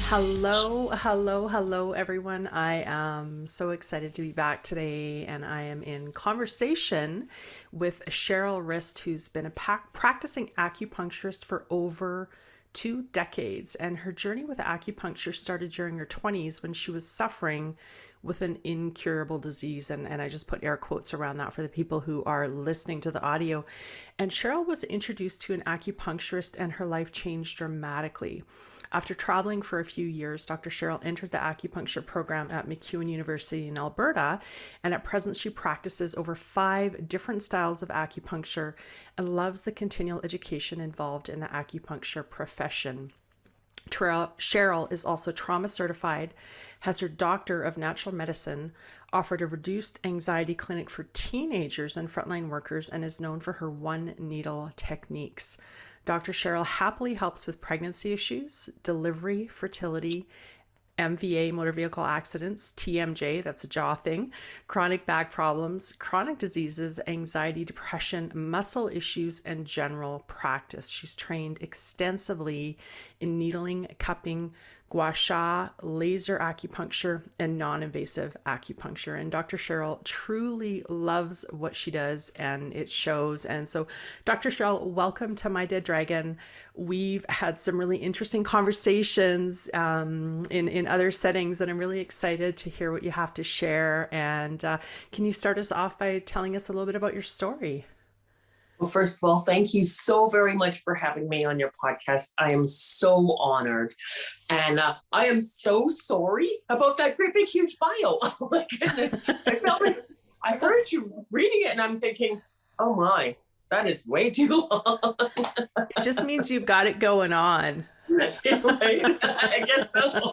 Hello, everyone. I am so excited to be back today, and I am in conversation with Sheryl Rist, who's been a practicing acupuncturist for over 2 decades. And her journey with acupuncture started during her 20s when she was suffering with an incurable disease. And I just put air quotes around that for the people who are listening to the audio. And Sheryl was introduced to an acupuncturist, and her life changed dramatically. After traveling for a few years, Dr. Sheryl entered the acupuncture program at MacEwan University in Alberta, and at present she practices over 5 different styles of acupuncture and loves the continual education involved in the acupuncture profession. Sheryl is also trauma certified, has her Doctor of Natural Medicine, offered a reduced anxiety clinic for teenagers and frontline workers, and is known for her one needle techniques. Dr. Sheryl happily helps with pregnancy issues, delivery, fertility, MVA, motor vehicle accidents, TMJ, that's a jaw thing, chronic back problems, chronic diseases, anxiety, depression, muscle issues, and general practice. She's trained extensively in needling, cupping, gua sha, laser acupuncture, and non-invasive acupuncture. And Dr. Sheryl truly loves what she does, and it shows. And so, Dr. Sheryl, welcome to My Dead Dragon. We've had some really interesting conversations in other settings, and I'm really excited to hear what you have to share. And can you start us off by telling us a little bit about your story? Well, first of all, thank you so very much for having me on your podcast. I am so honored. And I am so sorry about that great big huge bio. Oh my goodness. I felt like I heard you reading it and I'm thinking, oh my, that is way too long. It just means you've got it going on. Right? I guess so.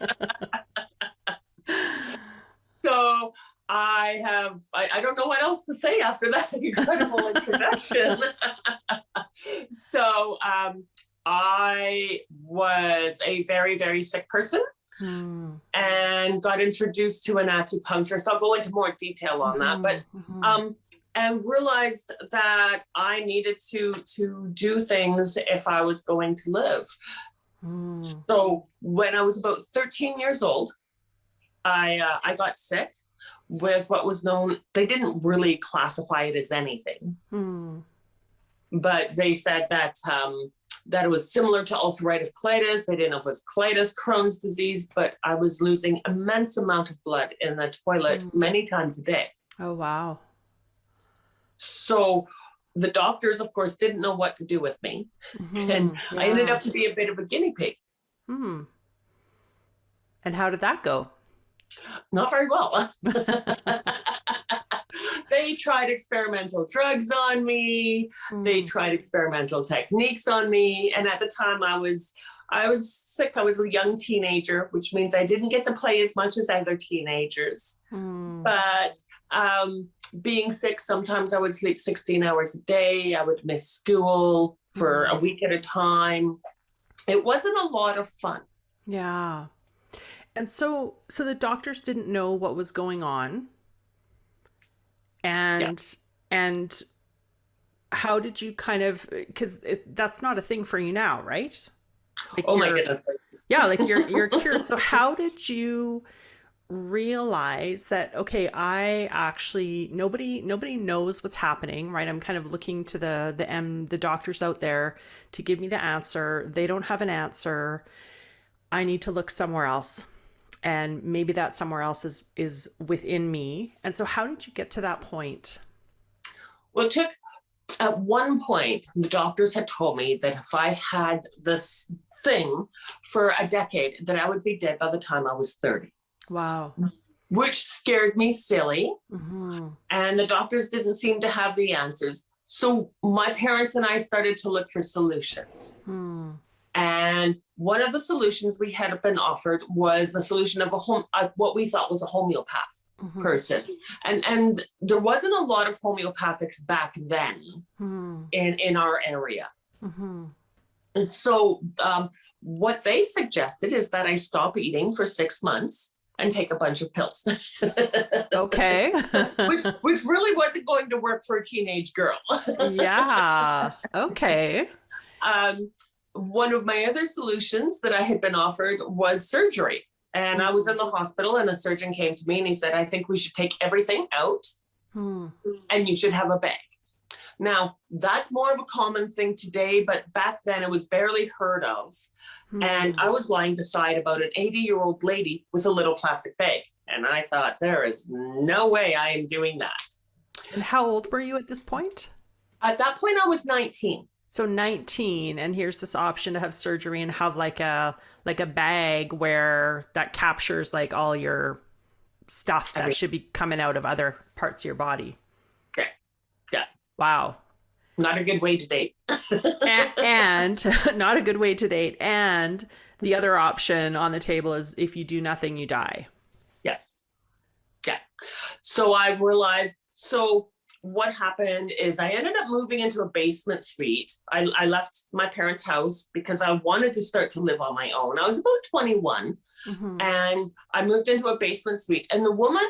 So I don't know what else to say after that incredible introduction. So I was a very, very sick person and got introduced to an acupuncturist. I'll go into more detail on that, but and realized that I needed to do things if I was going to live. So when I was about 13 years old, I got sick with what was known, they didn't really classify it as anything, but they said that that it was similar to ulcerative colitis. They didn't know if it was colitis, Crohn's disease, but I was losing immense amount of blood in the toilet many times a day. Oh, wow. So the doctors, of course, didn't know what to do with me. And I ended up to be a bit of a guinea pig. And how did that go? Not very well. They tried experimental drugs on me. They tried experimental techniques on me. And at the time I was sick. I was a young teenager, which means I didn't get to play as much as other teenagers. But being sick, sometimes I would sleep 16 hours a day. I would miss school for a week at a time. It wasn't a lot of fun. Yeah. And so the doctors didn't know what was going on. And how did you kind of, because that's not a thing for you now, right? Like oh my goodness. Yeah, like you're cured. So how did you realize that, okay, I actually, nobody knows what's happening, right? I'm kind of looking to the doctors out there to give me the answer. They don't have an answer. I need to look somewhere else. And maybe that somewhere else is within me. And so how did you get to that point? Well, at one point, the doctors had told me that if I had this thing for a decade, that I would be dead by the time I was 30. Wow. Which scared me silly. And the doctors didn't seem to have the answers. So my parents and I started to look for solutions. And one of the solutions we had been offered was the solution of what we thought was a homeopath person. And there wasn't a lot of homeopathics back then in our area. And so what they suggested is that I stop eating for 6 months and take a bunch of pills. Okay. which really wasn't going to work for a teenage girl. Yeah. Okay. one of my other solutions that I had been offered was surgery. And I was in the hospital and a surgeon came to me and he said, I think we should take everything out and you should have a bag. Now, that's more of a common thing today, but back then it was barely heard of. And I was lying beside about an 80-year-old lady with a little plastic bag. And I thought, there is no way I am doing that. And how old were you at this point? At that point, I was 19. So 19, and here's this option to have surgery and have like a bag where that captures like all your stuff that should be coming out of other parts of your body. Okay. Yeah. Wow. Not a good way to date. and not a good way to date. And the other option on the table is if you do nothing, you die. Yeah. Yeah. So I realized, what happened is I ended up moving into a basement suite. I left my parents' house because I wanted to start to live on my own. I was about 21 and I moved into a basement suite. And the woman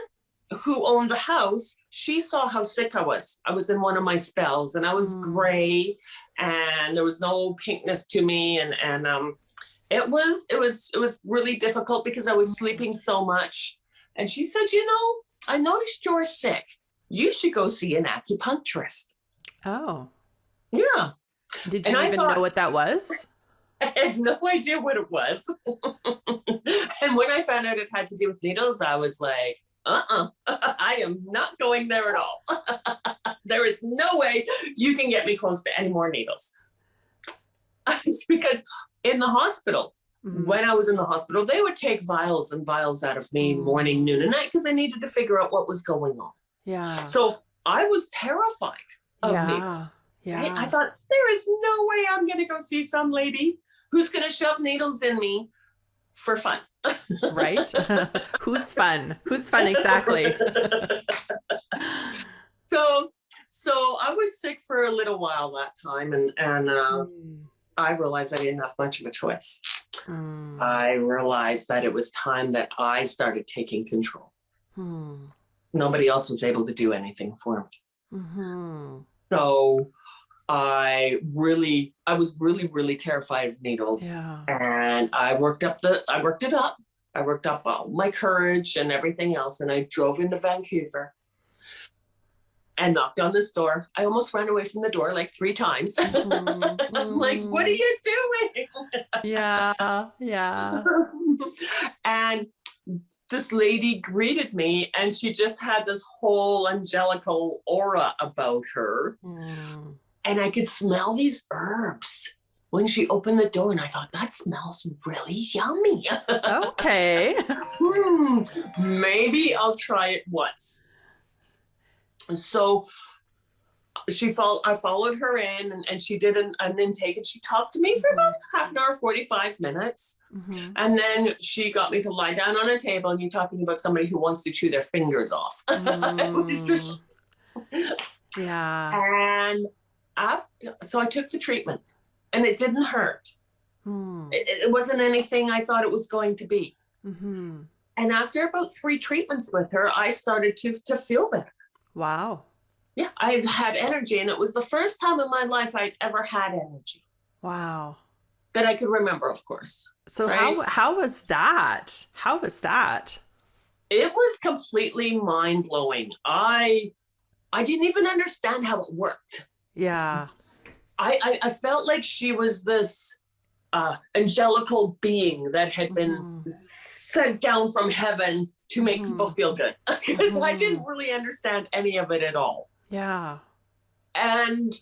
who owned the house, she saw how sick I was. I was in one of my spells and I was gray and there was no pinkness to me. And it was really difficult because I was sleeping so much. And she said, I noticed you're sick. You should go see an acupuncturist. Oh. Yeah. Did you even know what that was? I had no idea what it was. And when I found out it had to do with needles, I was like, I am not going there at all. There is no way you can get me close to any more needles. It's because in the hospital, when I was in the hospital, they would take vials and vials out of me morning, noon, and night because they needed to figure out what was going on. Yeah. So I was terrified of needles. Yeah. Right? I thought, there is no way I'm going to go see some lady who's going to shove needles in me for fun. Right? Who's fun? Who's fun exactly? So I was sick for a little while that time, and I realized I didn't have much of a choice. I realized that it was time that I started taking control. Nobody else was able to do anything for me. So I was really terrified of needles. Yeah. And I worked up all my courage and everything else. And I drove into Vancouver and knocked on this door. I almost ran away from the door like 3 times. I'm like, what are you doing? Yeah. And this lady greeted me and she just had this whole angelical aura about her. And I could smell these herbs when she opened the door. And I thought, that smells really yummy. Okay. Maybe I'll try it once. So I followed her in and she did an intake and she talked to me for about half an hour, 45 minutes. And then she got me to lie down on a table and you're talking about somebody who wants to chew their fingers off. It was just... Yeah. And so I took the treatment and it didn't hurt. It wasn't anything I thought it was going to be. And after about 3 treatments with her, I started to feel better. Wow. Yeah, I had energy, and it was the first time in my life I'd ever had energy. Wow. That I could remember, of course. So right? how was that? How was that? It was completely mind-blowing. I didn't even understand how it worked. Yeah. I felt like she was this angelical being that had been sent down from heaven to make people feel good. Because I didn't really understand any of it at all. Yeah. And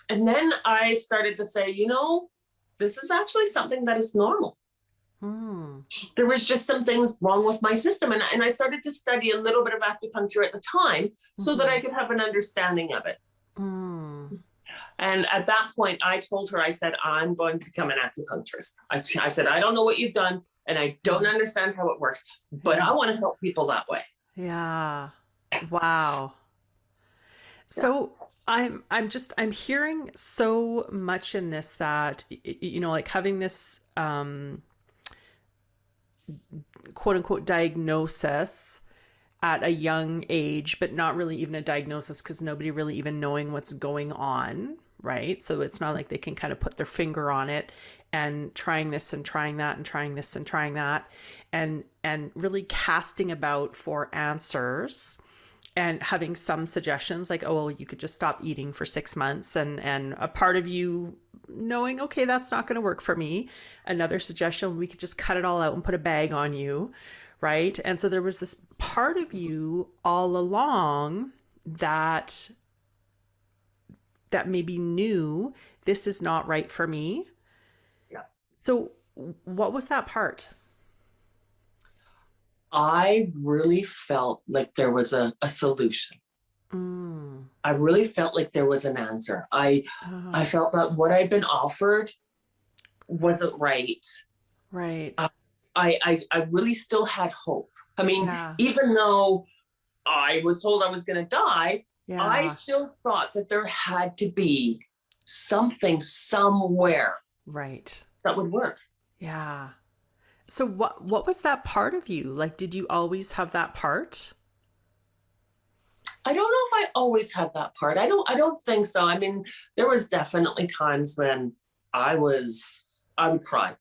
then I started to say, this is actually something that is normal. There was just some things wrong with my system. And I started to study a little bit of acupuncture at the time so that I could have an understanding of it. And at that point, I told her, I said, I'm going to become an acupuncturist. I said, I don't know what you've done and I don't understand how it works, but I want to help people that way. Yeah. Wow. So I'm hearing so much in this that, like having this, quote unquote diagnosis at a young age, but not really even a diagnosis because nobody really even knowing what's going on. right? So it's not like they can kind of put their finger on it and trying this and trying that and trying this and trying that, and really casting about for answers and having some suggestions like, oh, well, you could just stop eating for 6 months, and a part of you knowing, okay, that's not going to work for me. Another suggestion, we could just cut it all out and put a bag on you, right? And so there was this part of you all along that maybe knew this is not right for me. Yeah. So what was that part? I really felt like there was a solution. I really felt like there was an answer. I felt that what I'd been offered wasn't right. Right. I really still had hope. I mean, Yeah. even though I was told I was going to die, Yeah. I still thought that there had to be something somewhere Right. that would work. Yeah. So what was that part of you? Like, did you always have that part? I don't know if I always had that part. I don't think so. I mean, there was definitely times when I would cry.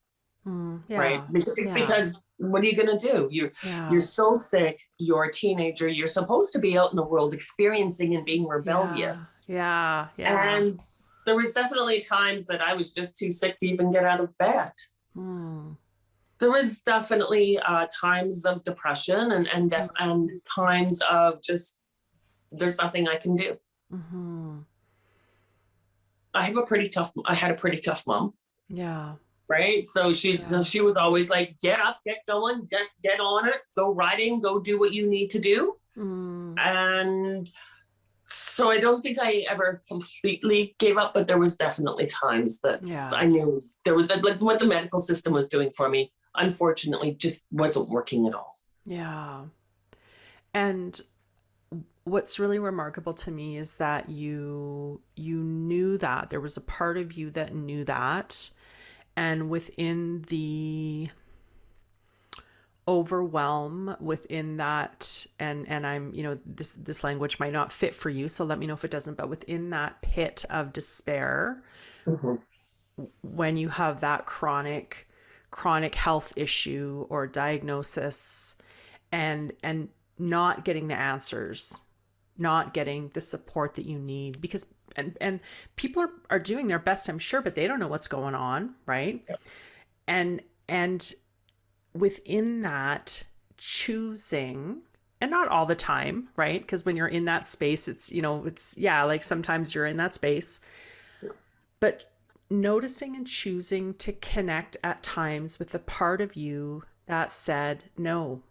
Yeah. Right? Yeah. Because what are you going to do? You're so sick. You're a teenager. You're supposed to be out in the world experiencing and being rebellious. Yeah. Yeah. And there was definitely times that I was just too sick to even get out of bed. There was definitely times of depression and times of just, there's nothing I can do. I had a pretty tough mom. Yeah. Right. So she was always like, get up, get going, get on it, go riding, go do what you need to do. And so I don't think I ever completely gave up, but there was definitely times that I knew there was like what the medical system was doing for me, unfortunately, just wasn't working at all. Yeah. And what's really remarkable to me is that you knew that there was a part of you that knew that, and within the overwhelm within that, and I'm, this language might not fit for you, so let me know if it doesn't, but within that pit of despair, when you have that chronic health issue or diagnosis, and not getting the answers, not getting the support that you need, because and people are doing their best, I'm sure, but they don't know what's going on, right? And within that, choosing, and not all the time, right? Because when you're in that space, it's like sometimes you're in that space, but noticing and choosing to connect at times with the part of you that said, no,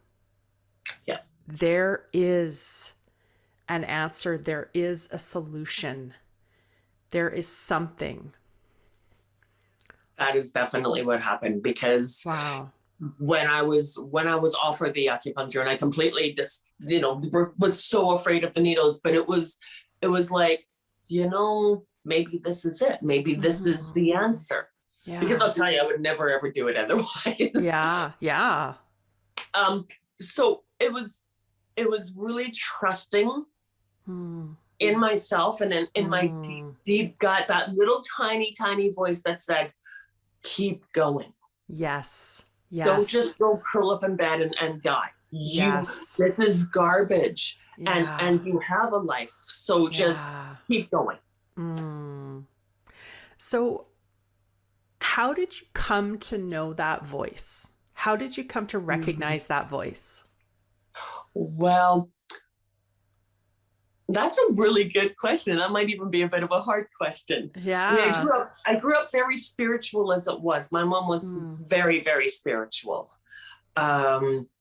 there is an answer, there is a solution, there is something. That is definitely what happened, because when I was offered the acupuncture, and I completely just was so afraid of the needles, but it was like, maybe this is it, maybe this is the answer. Because I'll tell you, I would never ever do it otherwise. So it was really trusting in myself and in my deep gut, that little tiny voice that said, keep going. Yes. Don't just go curl up in bed and die. This is garbage. And you have a life. So just keep going. So how did you come to know that voice? How did you come to recognize that voice? Well, that's a really good question. That might even be a bit of a hard question. Yeah. I mean, I grew up very spiritual as it was. My mom was very, very spiritual.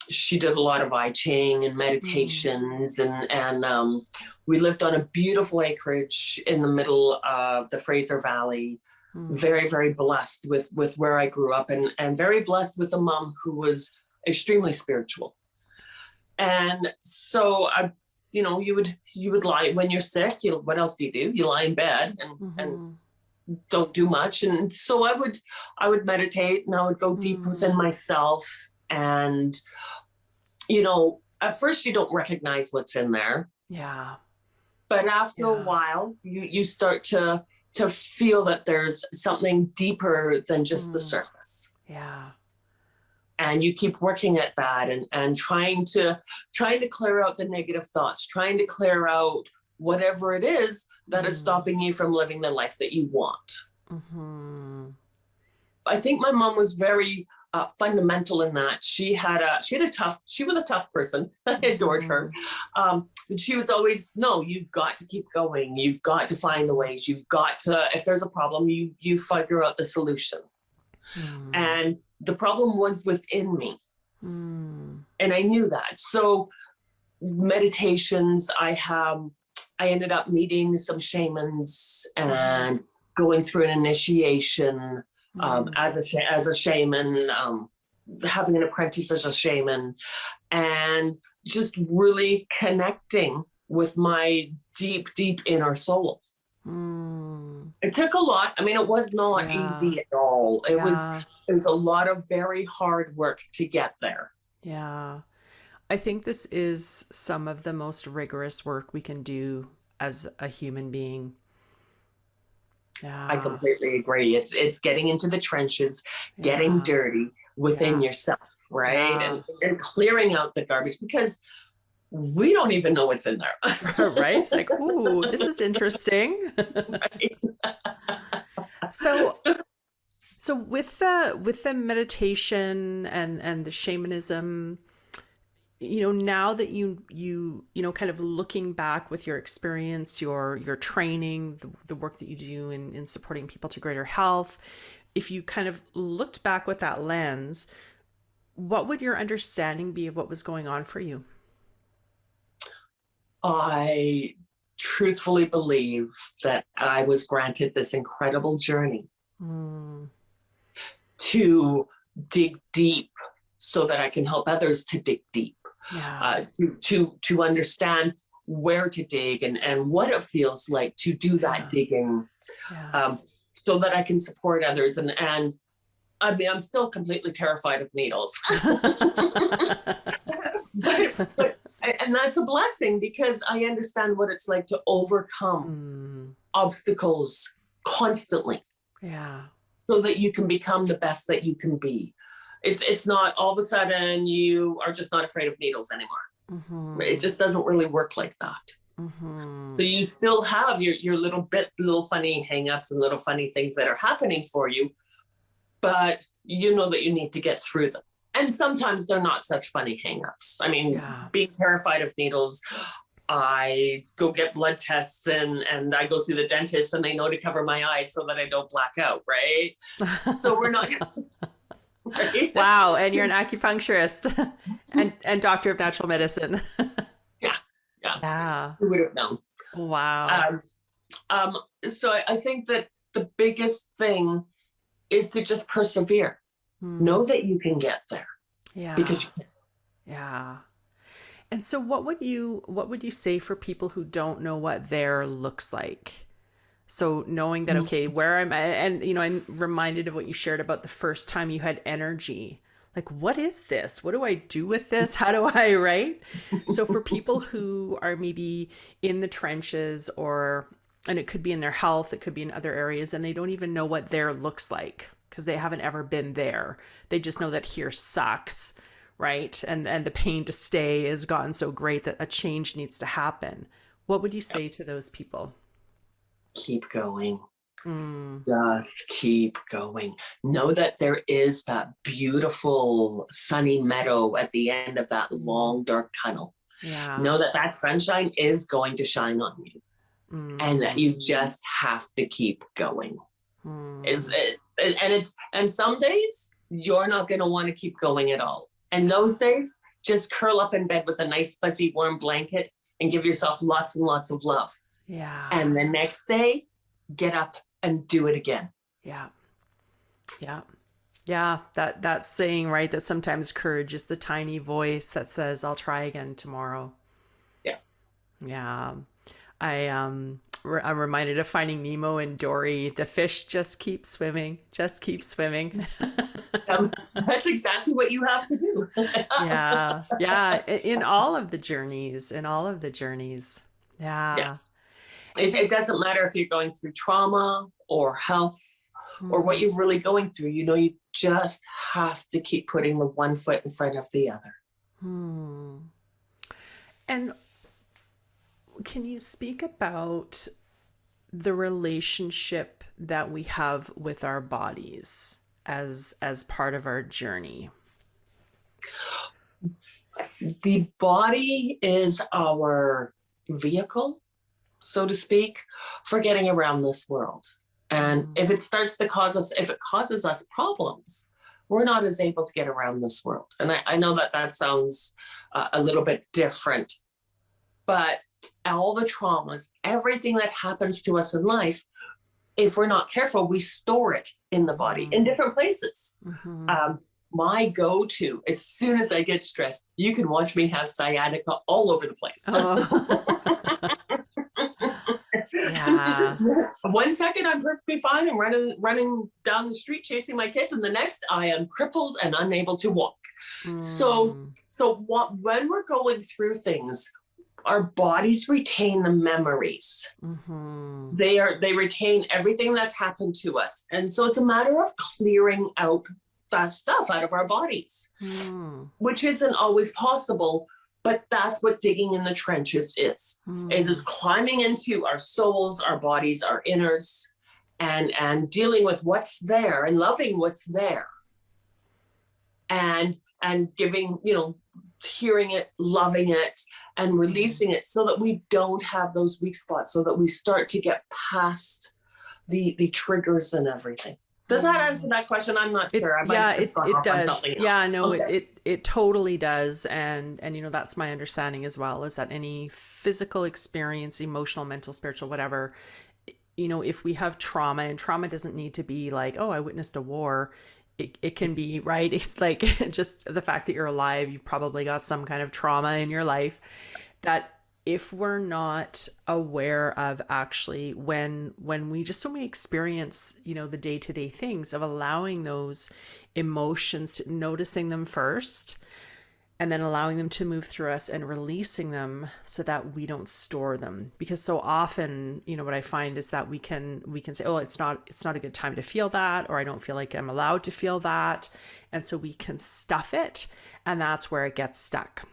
She did a lot of I Ching and meditations, and we lived on a beautiful acreage in the middle of the Fraser Valley. Very, very blessed with where I grew up, and very blessed with a mom who was extremely spiritual. And so you would lie when you're sick. What else do? You lie in bed and don't do much. And so I would meditate, and I would go deep within myself. And, at first you don't recognize what's in there. Yeah. But after a while, you start to to feel that there's something deeper than just the surface. Yeah. And you keep working at that, and trying to clear out the negative thoughts, trying to clear out whatever it is that is stopping you from living the life that you want. I think my mom was very fundamental in that. She was a tough person. I adored her. But she was always, no, you've got to keep going. You've got to find the ways. You've got to, if there's a problem, you figure out the solution. And the problem was within me. And I knew that. So meditations, I ended up meeting some shamans and going through an initiation as a shaman, having an apprentice as a shaman, and just really connecting with my deep, deep inner soul. It took a lot. I mean, it was not easy at all. It was a lot of very hard work to get there. Yeah. I think this is some of the most rigorous work we can do as a human being. Yeah. I completely agree. It's getting into the trenches, getting dirty within yourself, right? And clearing out the garbage, because we don't even know what's in there. Right? It's like, ooh, this is interesting. Right. So with the meditation and the shamanism, now that you kind of looking back with your experience, your training, the work that you do in supporting people to greater health, if you kind of looked back with that lens, what would your understanding be of what was going on for you? I truthfully believe that I was granted this incredible journey to dig deep so that I can help others to dig deep, to understand where to dig and what it feels like to do that digging, so that I can support others. And I mean, I'm still completely terrified of needles. but and that's a blessing, because I understand what it's like to overcome obstacles constantly. Yeah. So that you can become the best that you can be. It's not all of a sudden you are just not afraid of needles anymore. It just doesn't really work like that. So you still have your little funny hangups and little funny things that are happening for you, but you know that you need to get through them. And sometimes they're not such funny hangups. I mean, being terrified of needles, I go get blood tests and I go see the dentist, and they know to cover my eyes so that I don't black out, right? So we're not... Right? Wow. And you're an acupuncturist and doctor of natural medicine. Yeah. Who would have known? Wow. So I think that the biggest thing is to just persevere. Know that you can get there. Yeah. Because you can. Yeah. And so what would you say for people who don't know what there looks like? So knowing that, okay, where I'm at, and, I'm reminded of what you shared about the first time you had energy. Like, what is this? What do I do with this? How do I, right? So for people who are maybe in the trenches, and it could be in their health, it could be in other areas, and they don't even know what there looks like because they haven't ever been there. They just know that here sucks, right? And the pain to stay has gotten so great that a change needs to happen. What would you say to those people? Keep going. Just keep going. Know that there is that beautiful sunny meadow at the end of that long dark tunnel. Know that sunshine is going to shine on you, and that you just have to keep going. And some days you're not going to want to keep going at all. And those days, just curl up in bed with a nice fuzzy warm blanket and give yourself lots and lots of love. Yeah. And the next day, get up and do it again. Yeah. That saying, right? That sometimes courage is the tiny voice that says, I'll try again tomorrow. Yeah. I'm reminded of Finding Nemo and Dory. The fish just keep swimming. That's exactly what you have to do. Yeah. In all of the journeys. Yeah. It doesn't matter if you're going through trauma or health or what you're really going through. You know, you just have to keep putting the one foot in front of the other. And can you speak about the relationship that we have with our bodies as part of our journey? The body is our vehicle, so to speak, for getting around this world. And if it starts to if it causes us problems, we're not as able to get around this world. And I know that sounds a little bit different, but all the traumas, everything that happens to us in life, if we're not careful, we store it in the body in different places. My go-to, as soon as I get stressed, you can watch me have sciatica all over the place. Yeah. 1 second I'm perfectly fine and running down the street chasing my kids, and the next I am crippled and unable to walk. So when we're going through things, our bodies retain the memories. They retain everything that's happened to us, and so it's a matter of clearing out that stuff out of our bodies, which isn't always possible. But that's what digging in the trenches is climbing into our souls, our bodies, our innards, and dealing with what's there and loving what's there. And giving, hearing it, loving it, and releasing it so that we don't have those weak spots, so that we start to get past the triggers and everything. Does that answer that question? I'm not sure. It does. Yeah, no, okay. It totally does. And that's my understanding as well, is that any physical experience, emotional, mental, spiritual, whatever, if we have trauma, and trauma doesn't need to be like, oh, I witnessed a war. It can be, right? It's like just the fact that you're alive, you've probably got some kind of trauma in your life, that if we're not aware of actually when we experience, the day-to-day things, of allowing those emotions, to noticing them first, and then allowing them to move through us and releasing them so that we don't store them. Because so often, what I find is that we can say, oh, it's not a good time to feel that, or I don't feel like I'm allowed to feel that. And so we can stuff it, and that's where it gets stuck.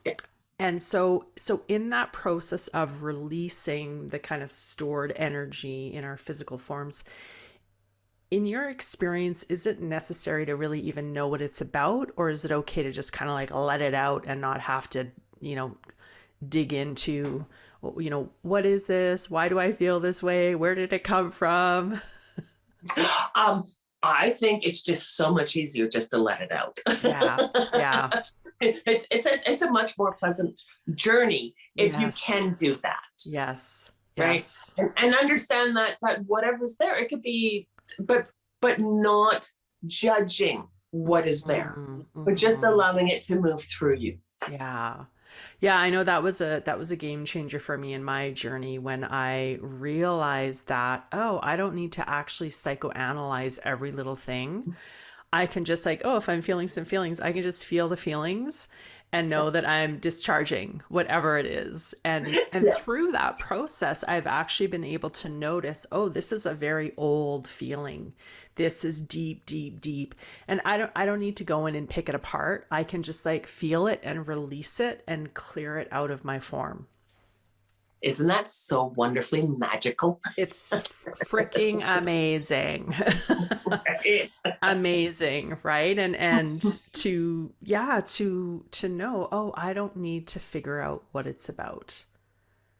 Yeah. And so in that process of releasing the kind of stored energy in our physical forms, in your experience, is it necessary to really even know what it's about? Or is it okay to just kind of like let it out and not have to, dig into, what is this? Why do I feel this way? Where did it come from? I think it's just so much easier just to let it out. Yeah. It's a much more pleasant journey if you can do that. Yes. Right. And understand that whatever's there, it could be, but not judging what is there, but just allowing it to move through you. Yeah. I know that was a game changer for me in my journey, when I realized that, oh, I don't need to actually psychoanalyze every little thing. I can just if I'm feeling some feelings, I can just feel the feelings and know that I'm discharging whatever it is. And through that process, I've actually been able to notice, oh, this is a very old feeling. This is deep, deep, deep. And I don't need to go in and pick it apart. I can just feel it and release it and clear it out of my form. Isn't that so wonderfully magical? It's freaking amazing. Right. Amazing, right? And to know, oh, I don't need to figure out what it's about.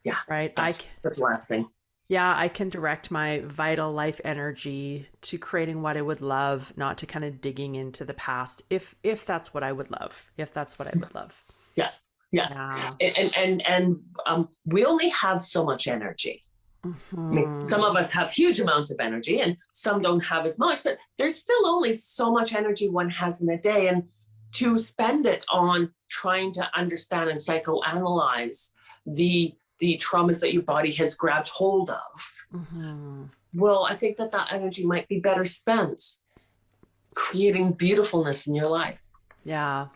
Yeah. Right. That's a blessing. Yeah, I can direct my vital life energy to creating what I would love, not to kind of digging into the past, if that's what I would love. Yeah. And we only have so much energy. I mean, some of us have huge amounts of energy and some don't have as much, but there's still only so much energy one has in a day. And to spend it on trying to understand and psychoanalyze the traumas that your body has grabbed hold of, well, I think that energy might be better spent creating beautifulness in your life. Yeah,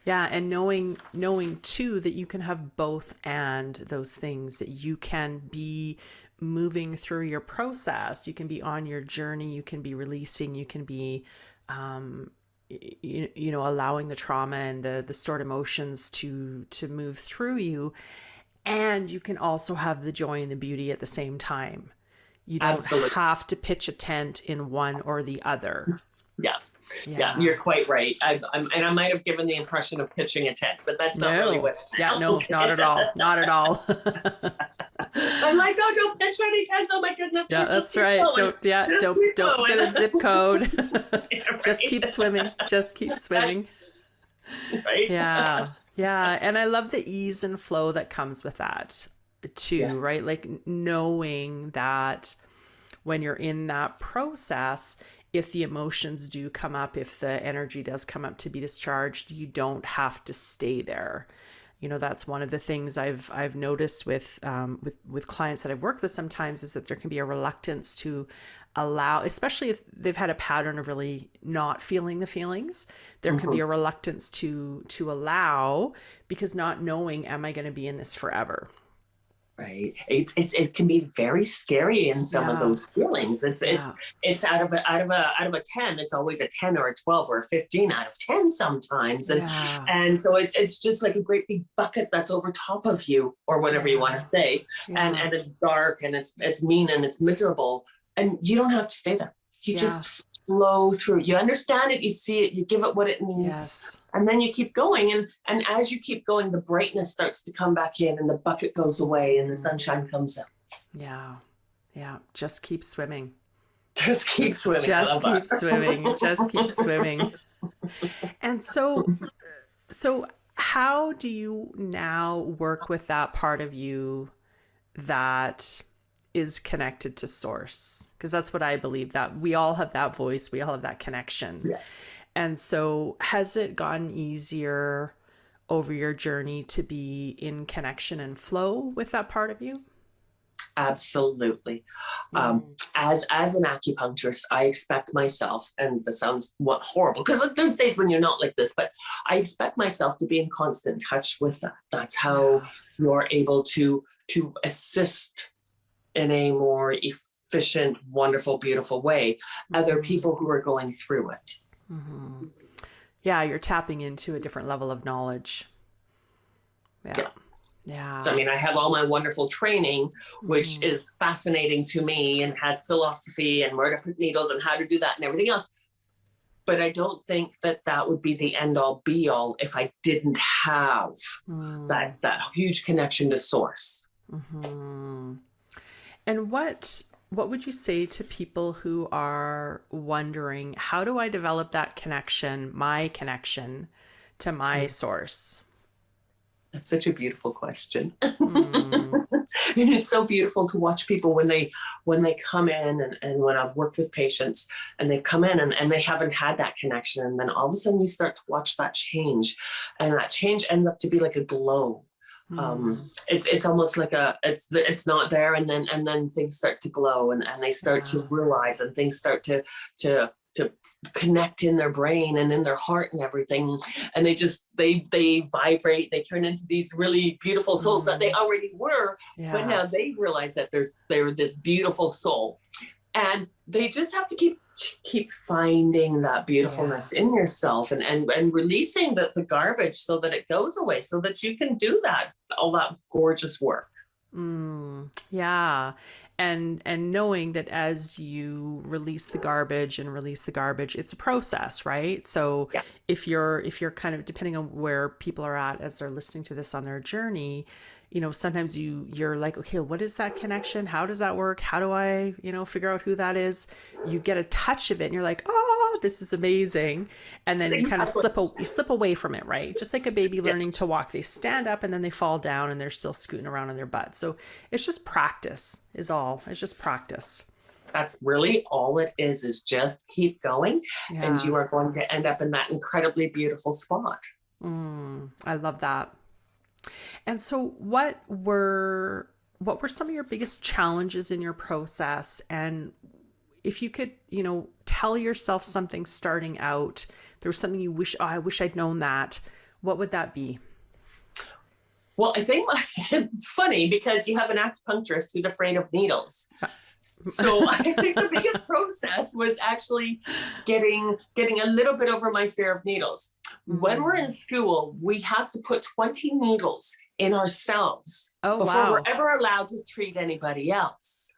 Yeah, and knowing too that you can have both and those things, that you can be moving through your process, you can be on your journey, you can be releasing, you can be allowing the trauma and the stored emotions to move through you, and you can also have the joy and the beauty at the same time. You don't Absolutely. have to pitch a tent in one or the other. Yeah. Yeah, Yeah. you're quite right. And I might have given the impression of pitching a tent, but that's not really No. what. Yeah, no, not at all. Not at all. I'm like, oh, don't pitch any tents. Oh my goodness. Yeah, that's right. Don't get a zip code. Just keep swimming. Just keep swimming. Right. Yeah. Yeah. And I love the ease and flow that comes with that too, Yes. right? Like knowing that when you're in that process, if the emotions do come up, if the energy does come up to be discharged, you don't have to stay there. That's one of the things I've noticed with clients that I've worked with sometimes, is that there can be a reluctance to allow, especially if they've had a pattern of really not feeling the feelings. There can be a reluctance to allow, because not knowing, am I going to be in this forever? Right. It can be very scary in some of those feelings. It's out of a 10, it's always a 10 or a 12 or a 15 out of 10 sometimes. And so it's just like a great big bucket that's over top of you, or whatever you want to say. And it's dark and it's mean and it's miserable. And you don't have to stay there. You just flow through. You understand it, you see it, you give it what it needs, and then you keep going. And as you keep going, the brightness starts to come back in, and the bucket goes away, and the sunshine comes out. Yeah. Just keep swimming. Just keep swimming. Just keep swimming. Just keep swimming. And so how do you now work with that part of you that is connected to source? Because that's what I believe, that we all have that voice, we all have that connection. Yeah. And so has it gotten easier over your journey to be in connection and flow with that part of you? Absolutely. As an acupuncturist, I expect myself, and this sounds horrible, because there's days when you're not like this, but I expect myself to be in constant touch with that. That's how you're able to assist in a more efficient, wonderful, beautiful way other people who are going through it. Yeah, you're tapping into a different level of knowledge. Yeah. So, I mean, I have all my wonderful training, which is fascinating to me and has philosophy and where to put needles and how to do that and everything else. But I don't think that would be the end all be all if I didn't have that huge connection to source. And what would you say to people who are wondering, how do I develop that connection, my connection to my source? That's such a beautiful question. And it's so beautiful to watch people when they come in, and when I've worked with patients and they come in and they haven't had that connection. And then all of a sudden you start to watch that change, and that change ends up to be like a glow. It's almost like it's not there, and then things start to glow, and they start to realize, and things start to connect in their brain and in their heart and everything, and they vibrate, they turn into these really beautiful souls that they already were, but now they realize that they're this beautiful soul, and they just have to keep finding that beautifulness in yourself, and releasing the garbage so that it goes away, so that you can do all that gorgeous work. Yeah. And knowing that as you release the garbage, it's a process, right? So if you're kind of, depending on where people are at as they're listening to this on their journey, sometimes you're like, okay, what is that connection? How does that work? How do I, figure out who that is? You get a touch of it and you're like, oh, this is amazing. And then you kind of slip away from it, right? Just like a baby learning to walk, they stand up and then they fall down and they're still scooting around on their butt. So it's just practice is all. It's just practice. That's really all it is just keep going, and you are going to end up in that incredibly beautiful spot. I love that. And so what were some of your biggest challenges in your process? And if you could, tell yourself something starting out, there was something you wish, I wish I'd known that. What would that be? Well, I think it's funny because you have an acupuncturist who's afraid of needles. So I think the biggest process was actually getting a little bit over my fear of needles. When we're in school, we have to put 20 needles in ourselves before we're ever allowed to treat anybody else.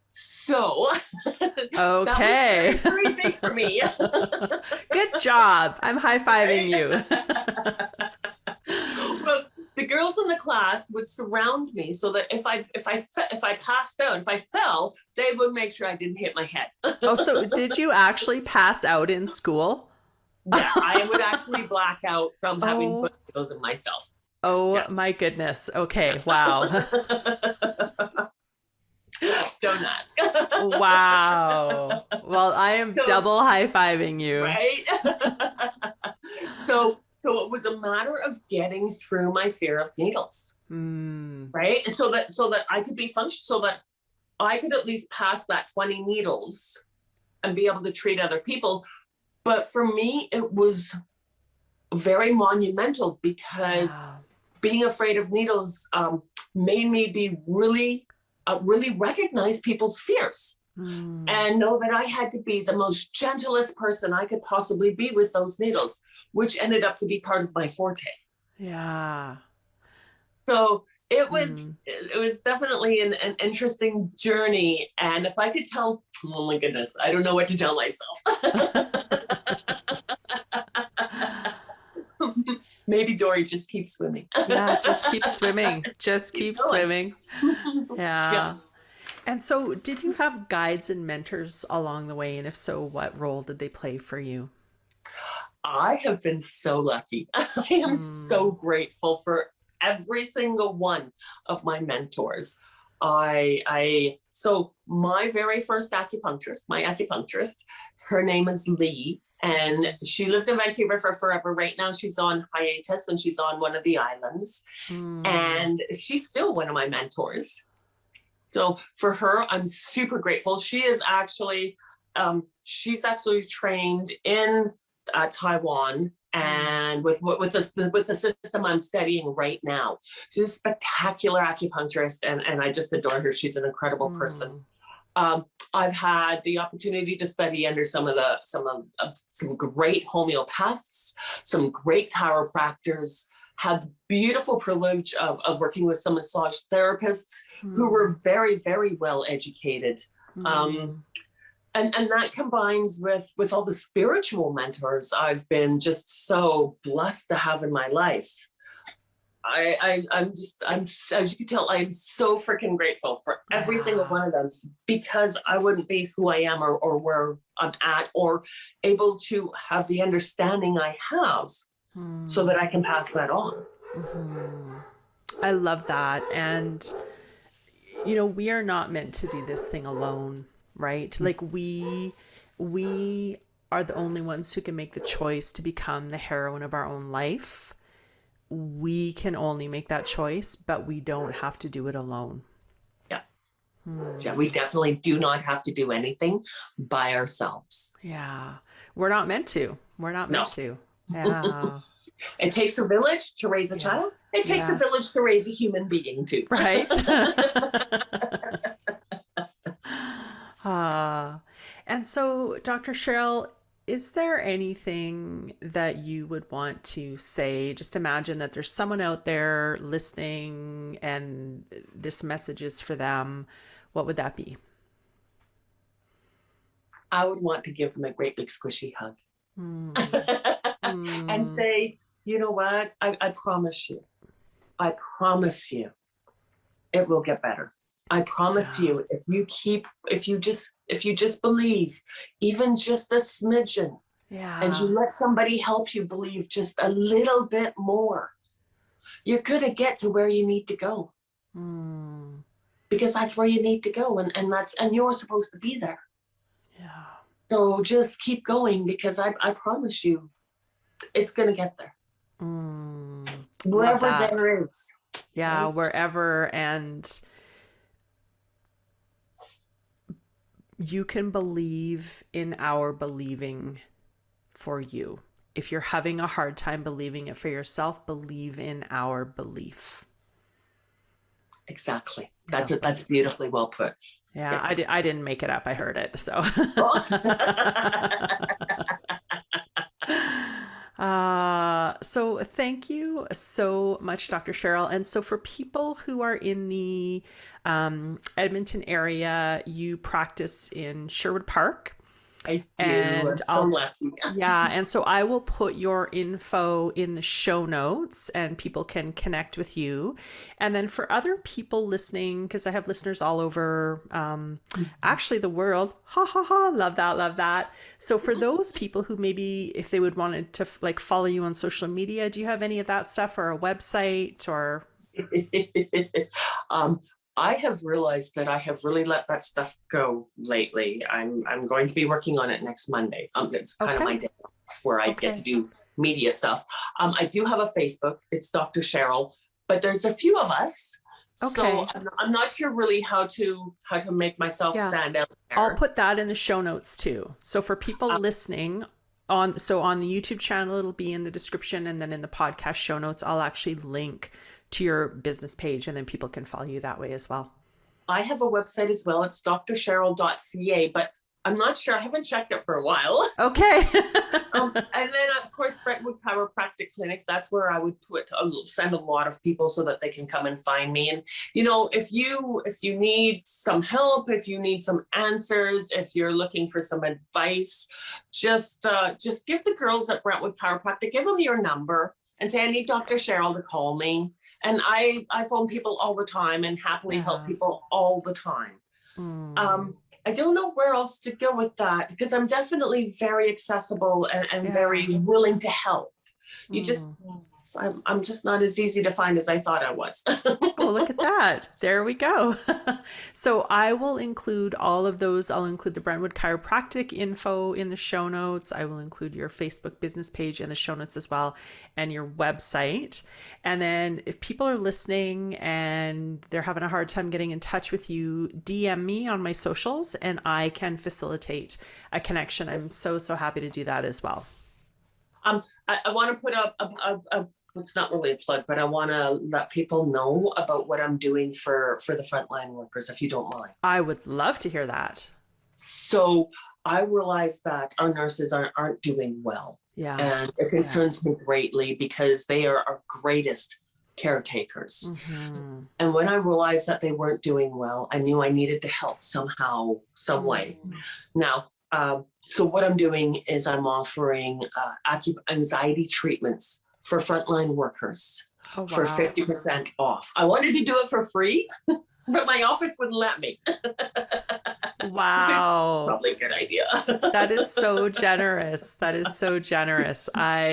So okay. that was very, very big for me. Good job. I'm high-fiving you. Well, the girls in the class would surround me so that if I passed out, if I fell, they would make sure I didn't hit my head. Oh, so did you actually pass out in school? Yeah, I would actually black out from having put needles in myself. Oh my goodness. Okay. Wow. Don't ask. Wow. Well, I am double high-fiving you. Right? So it was a matter of getting through my fear of needles. Right? So that I could be functional, so that I could at least pass that 20 needles and be able to treat other people. But for me, it was very monumental because being afraid of needles made me be really recognize people's fears and know that I had to be the most gentlest person I could possibly be with those needles, which ended up to be part of my forte. Yeah. So it was definitely an interesting journey. And if I could tell, oh my goodness, I don't know what to tell myself. Maybe Dory, just keep swimming. Yeah, just keep swimming. Just keep swimming. Yeah. And so did you have guides and mentors along the way? And if so, what role did they play for you? I have been so lucky. I am so grateful for every single one of my mentors. So my very first acupuncturist, her name is Lee, and she lived in Vancouver for forever. Right now she's on hiatus and she's on one of the islands, and she's still one of my mentors. So for her, I'm super grateful. She's actually trained in Taiwan, and with the system I'm studying right now. She's a spectacular acupuncturist, and I just adore her. She's an incredible person. I've had the opportunity to study under some great homeopaths, some great chiropractors, had the beautiful privilege of working with some massage therapists who were very, very well educated. And that combines with all the spiritual mentors I've been just so blessed to have in my life. I'm as you can tell, I am so freaking grateful for every single one of them, because I wouldn't be who I am or where I'm at, or able to have the understanding I have so that I can pass that on. I love that. And, we are not meant to do this thing alone, right? Like we are the only ones who can make the choice to become the heroine of our own life. We can only make that choice, but we don't have to do it alone. Yeah. Yeah, we definitely do not have to do anything by ourselves. Yeah. We're not meant to. Yeah. It takes a village to raise a child. It takes a village to raise a human being too. Right. And so, Dr. Sheryl, is there anything that you would want to say? Just imagine that there's someone out there listening and this message is for them. What would that be? I would want to give them a great big squishy hug. And say, you know what? I promise you, it will get better. I promise you, if you just believe, even just a smidgen, and you let somebody help you believe just a little bit more, you're going to get to where you need to go. Because that's where you need to go. And you're supposed to be there. Yeah. So just keep going, because I promise you, it's going to get there. Wherever there is. Yeah. Right? Wherever. And you can believe in our believing for you. if you're having a hard time believing it for yourself, believe in our belief. Exactly. That's beautifully well put. Yeah. I didn't make it up. I heard it. So. So thank you so much, Dr. Sheryl. And so for people who are in the Edmonton area, you practice in Sherwood Park. I do. And and so I will put your info in the show notes and people can connect with you. And then for other people listening, because I have listeners all over actually the world, love that. So for those people who maybe if they would want to like follow you on social media, do you have any of that stuff or a website or? I have realized that I have really let that stuff go lately. I'm going to be working on it next Monday. It's kind of my day off where I get to do media stuff. I do have a Facebook. It's Dr. Sheryl, but there's a few of us. So I'm not sure really how to make myself stand out there. I'll put that in the show notes too. So for people listening on the YouTube channel, it'll be in the description, and then in the podcast show notes, I'll actually link to your business page, and then people can follow you that way as well. I have a website as well. It's drsheryl.ca, but I'm not sure. I haven't checked it for a while. Okay. And then, of course, Brentwood Chiropractic Clinic. That's where I would send a lot of people so that they can come and find me. And, if you need some help, if you need some answers, if you're looking for some advice, just give the girls at Brentwood Chiropractic, give them your number and say, I need Dr. Sheryl to call me. And I phone people all the time and happily help people all the time. I don't know where else to go with that because I'm definitely very accessible and very willing to help. I'm just not as easy to find as I thought I was. Well, look at that. There we go. So I will include all of those. I'll include the Brentwood Chiropractic info in the show notes. I will include your Facebook business page in the show notes as well, and your website. And then if people are listening and they're having a hard time getting in touch with you, DM me on my socials and I can facilitate a connection. I'm so happy to do that as well. I want to put up it's not really a plug, but I want to let people know about what I'm doing for the frontline workers, if you don't mind. I would love to hear that. So I realize that our nurses aren't doing well. Yeah. And it concerns me greatly because they are our greatest caretakers. Mm-hmm. And when I realized that they weren't doing well, I knew I needed to help somehow, some way. Now, so what I'm doing is I'm offering anxiety treatments for frontline workers for 50% off. I wanted to do it for free, but my office wouldn't let me. Wow. Probably a good idea. That is so generous. That is so generous. I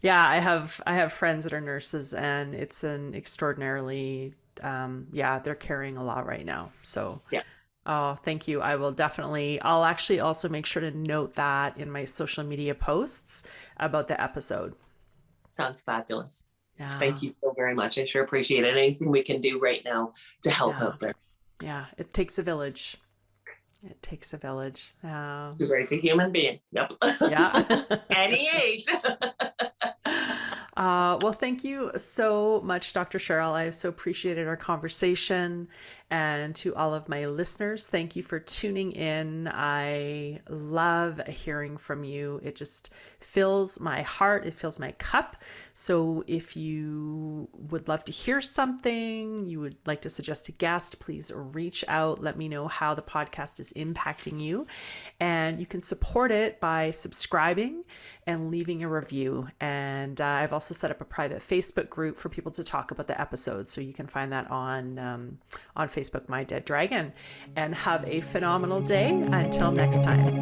have friends that are nurses, and it's an extraordinarily, they're carrying a lot right now. So yeah. Oh, thank you. I'll actually also make sure to note that in my social media posts about the episode. Sounds fabulous. Yeah. Thank you so very much. I sure appreciate it. Anything we can do right now to help out there. Yeah, it takes a village. It takes a village. To raise a human being. Yep. Yeah. Any age. Well, thank you so much, Dr. Sheryl. I so appreciated our conversation. And to all of my listeners, thank you for tuning in. I love hearing from you. It just fills my heart. It fills my cup. So if you would love to hear something, you would like to suggest a guest, please reach out. Let me know how the podcast is impacting you. And you can support it by subscribing and leaving a review. And I've also set up a private Facebook group for people to talk about the episodes. So you can find that on Facebook, My Dead Dragon. And have a phenomenal day. Until next time.